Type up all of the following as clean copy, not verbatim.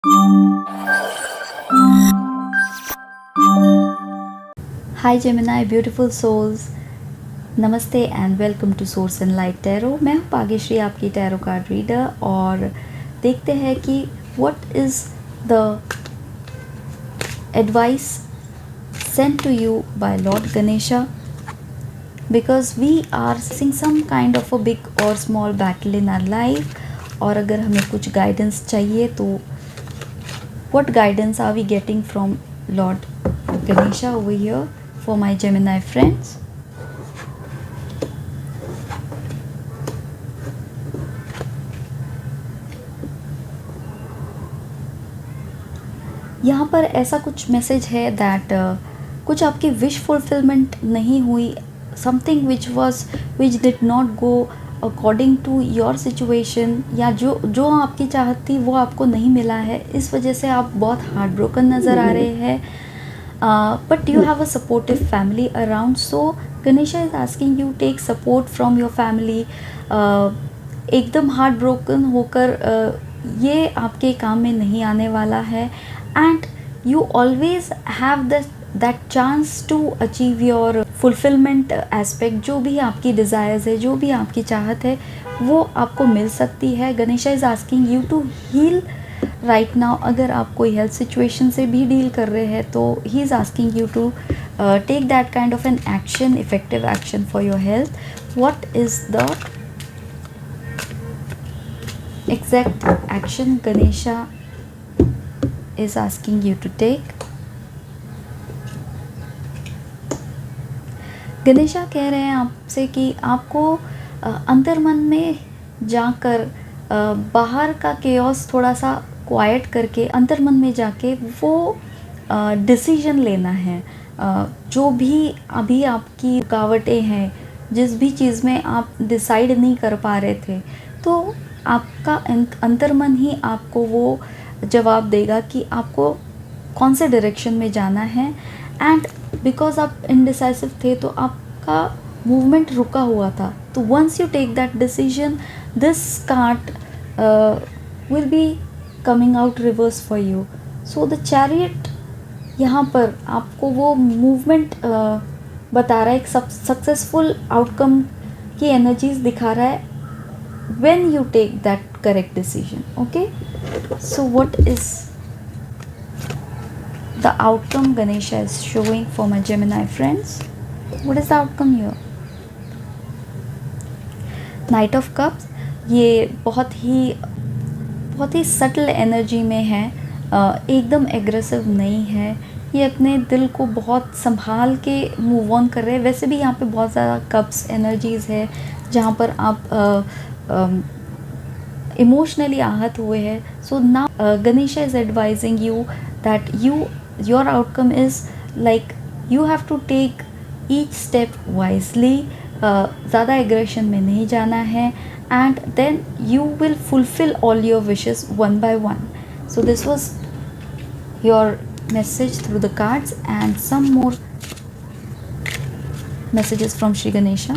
Hi Gemini, beautiful souls. नमस्ते and welcome to source and light tarot. मैं हूँ भाग्यश्री, आपकी टैरो कार्ड रीडर, और देखते हैं कि what is the advice sent to you by Lord Ganesha, because we are facing some kind of a big और small battle in our life. और अगर हमें कुछ गाइडेंस चाहिए तो what guidance are we getting from Lord Ganesha over here for my Gemini friends? यहाँ पर ऐसा कुछ मैसेज है दैट कुछ आपकी विश फुलफिलमेंट नहीं हुई, something which did not go according to your situation, या जो आपकी चाहत थी वो आपको नहीं मिला है। इस वजह से आप बहुत हार्ट ब्रोकन नज़र आ रहे हैं, but you have a supportive family around. So Ganesha is asking you take support from your family. एकदम हार्ट ब्रोकन होकर ये आपके काम में नहीं आने वाला है, and you always have that chance to achieve your fulfillment aspect। जो भी आपकी desires है, जो भी आपकी चाहत है, वो आपको मिल सकती है। Ganesha is asking you to heal right now. अगर आप कोई हेल्थ सिचुएशन से भी डील कर रहे हैं तो he is asking you to take that kind of an action, effective action for your health. What is the exact action Ganesha is asking you to take? Ganesha कह रहे हैं आपसे कि आपको अंतर्मन में जाकर बाहर का केओस थोड़ा सा क्वाइट करके अंतर्मन में जाके वो डिसीजन लेना है। जो भी अभी आपकी रुकावटें हैं, जिस भी चीज़ में आप डिसाइड नहीं कर पा रहे थे, तो आपका अंतर्मन ही आपको वो जवाब देगा कि आपको कौन से डायरेक्शन में जाना है। एंड बिकॉज आप इनडिसाइसिव थे तो आपका मूवमेंट रुका हुआ था। तो once you take that decision, this card will be coming out reverse for you. So the chariot यहाँ पर आपको वो मूवमेंट बता रहा है, एक सक्सेसफुल आउटकम की एनर्जीज दिखा रहा है when you take that correct decision. Okay, so what is the outcome Ganesha is showing for my Gemini friends? What is the outcome here? Knight of Cups, ये बहुत ही सटल एनर्जी में है, एकदम aggressive नहीं है। ये अपने दिल को बहुत संभाल के मूव ऑन कर रहे हैं। वैसे भी यहाँ पे बहुत ज़्यादा कप्स एनर्जीज़ है जहाँ पर आप इमोशनली आहत हुए हैं। So now Ganesha is advising you that your outcome is like you have to take each step wisely. ज़्यादा एग्रेशन में नहीं जाना है, and then you will fulfil all your wishes one by one. So this was your message through the cards, and some more messages from Shri Ganesha.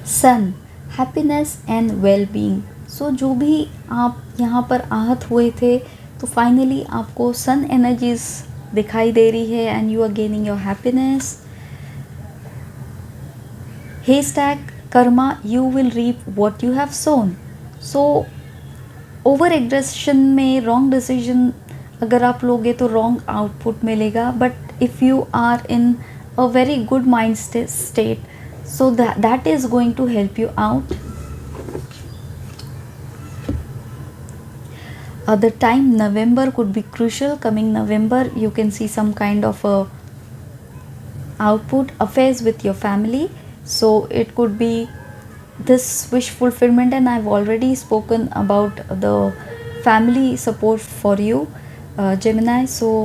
Sun, happiness and well-being. So जो भी आप यहाँ पर आहत हुए थे, तो finally आपको सन एनर्जीज दिखाई दे रही है, and you are gaining your happiness. Hashtag karma, you will reap what you have sown. So over aggression में रॉन्ग डिसीजन अगर आप लोगे तो रॉन्ग आउटपुट मिलेगा, but if you are in a very good mind state, so that is going to help you out. The time November could be crucial. Coming November, you can see some kind of a output affairs with your family, so it could be this wish fulfillment, and I've already spoken about the family support for you, Gemini. So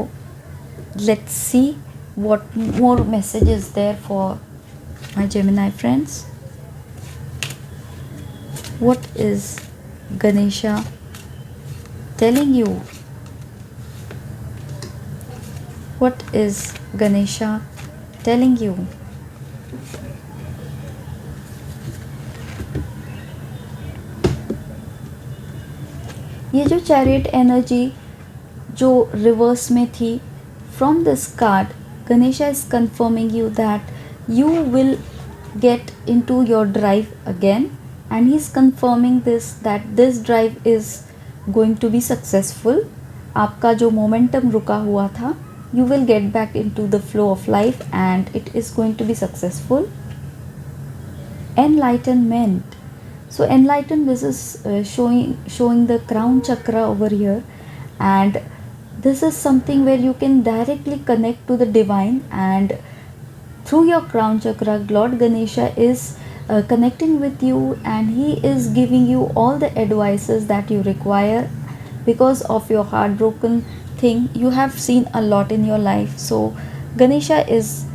let's see what more message is there for my Gemini friends. What is Ganesha telling you what is Ganesha telling you? ये जो chariot energy जो reverse में थी, from this card Ganesha is confirming you that you will get into your drive again, and he's confirming this that this drive is going to be successful. आपका जो momentum रुका हुआ था, you will get back into the flow of life and it is going to be successful. Enlightenment. So enlightened, this is showing the crown chakra over here, and this is something where you can directly connect to the divine, and through your crown chakra Lord Ganesha is connecting with you, and he is giving you all the advices that you require because of your heartbroken thing you have seen a lot in your life. So Ganesha is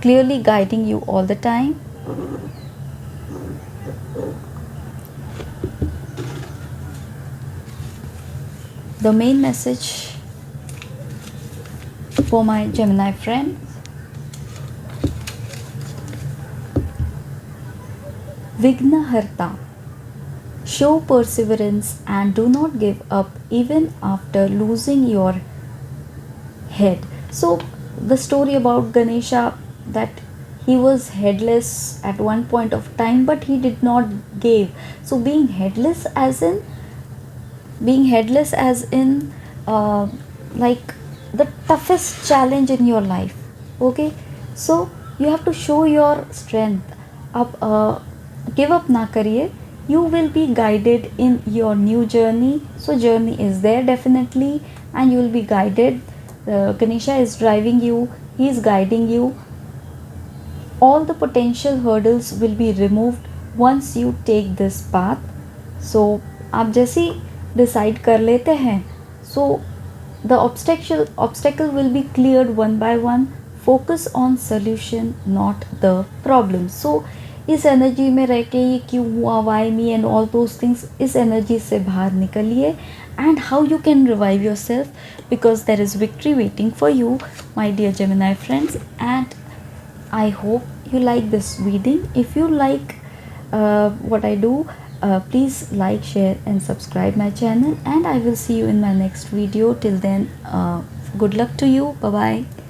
clearly guiding you all the time. The main message for my Gemini friends: Vignaharta, show perseverance and do not give up even after losing your head. So the story about Ganesha, that he was headless at one point of time, but he did not give. So being headless as in like the toughest challenge in your life. Okay, so you have to show your strength. Up give up na kariye, you will be guided in your new journey. So journey is there definitely, and you will be guided. Ganesha is driving you, he is guiding you. All the potential hurdles will be removed once you take this path. So आप जैसे decide कर लेते हैं, so the obstacle will be cleared one by one. Focus on solution, not the problem. So इस energy में रह के ये क्यों हुआ, why me and all those things, इस एनर्जी से बाहर निकलिए, and how you can revive your self, because there is victory waiting for you my dear Gemini friends. And I hope you like this reading. If you like what I do, please like, share and subscribe my channel, and I will see you in my next video. Till then, good luck to you. Bye bye.